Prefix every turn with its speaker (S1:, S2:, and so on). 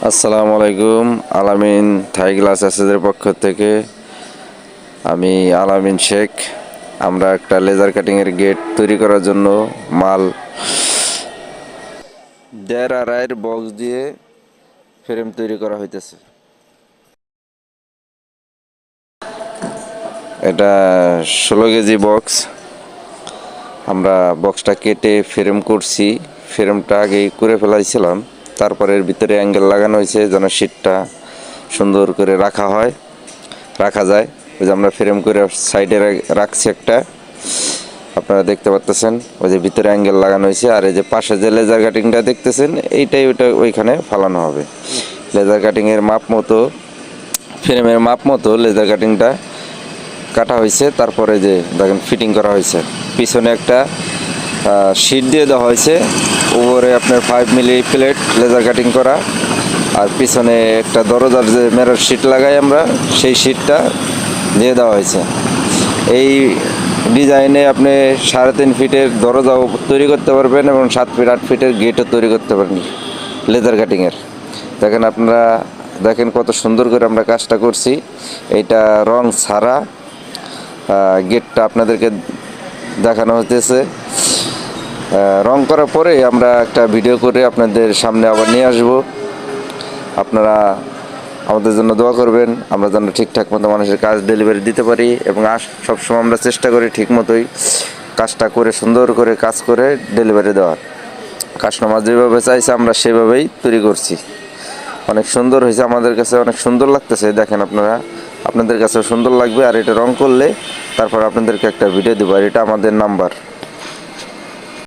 S1: আসসালামু আলাইকুম। আলামিন থাই গ্লাস এসেসের পক্ষ থেকে আমি আলামিন শেখ। আমরা একটা লেজার কাটিংয়ের গেট তৈরি করার জন্য মাল 1.5 বক্স দিয়ে ফ্রেম তৈরি করা হইতেছে। এটা 16 কেজি বক্স। আমরা বক্সটা কেটে ফ্রেম করছি। ফ্রেমটা আগেই করে ফেলাইছিলাম, তারপরে এর ভিতরে অ্যাঙ্গেল লাগানো হয়েছে যেন শীটটা সুন্দর করে রাখা যায়। ওই যে আমরা ফ্রেম করে সাইডে রাখছি একটা, আপনারা দেখতে পাচ্ছেন ওই যে ভিতরে অ্যাঙ্গেল লাগানো হয়েছে। আর এই যে পাশে যে লেজার কাটিংটা দেখতেছেন এইটাই ওইখানে ফালানো হবে। লেজার কাটিংয়ের মাপ মতো, ফ্রেমের মাপ মতো লেজার কাটিংটা কাটা হয়েছে। তারপরে যে দেখেন ফিটিং করা হয়েছে। পিছনে একটা শিট দিয়ে দেওয়া হয়েছে, উপরে আপনার 5 মিলি প্লেট লেজার কাটিং করা, আর পিছনে একটা দরজার যে মেরার শিট লাগাই আমরা, সেই শিটটা দিয়ে দেওয়া হয়েছে। এই ডিজাইনে আপনি 3.5 ফিটের দরজাও তৈরি করতে পারবেন এবং 7 ফিট 8 ফিটের গেটও তৈরি করতে পারবেন লেজার কাটিংয়ের। দেখেন আপনারা দেখেন কত সুন্দর করে আমরা কাজটা করছি। এইটা রং ছাড়া গেটটা আপনাদেরকে দেখানো হতেছে। রং করার পরে আমরা একটা ভিডিও করে আপনাদের সামনে আবার নিয়ে আসব। আপনারা আমাদের জন্য দোয়া করবেন, আমরা যেন ঠিকঠাক মতো মানুষের কাজ ডেলিভারি দিতে পারি এবং সবসময় আমরা চেষ্টা করি ঠিক মতোই কাজটা করে সুন্দর করে কাজ করে ডেলিভারি দেওয়ার। কাস্টমার যেভাবে চাইছে আমরা সেভাবেই তৈরি করছি। অনেক সুন্দর হয়েছে, আমাদের কাছে অনেক সুন্দর লাগতেছে। দেখেন আপনারা, আপনাদের কাছেও সুন্দর লাগবে। আর এটা রং করলে তারপর আপনাদেরকে একটা ভিডিও দেবো। আর এটা আমাদের নাম্বার।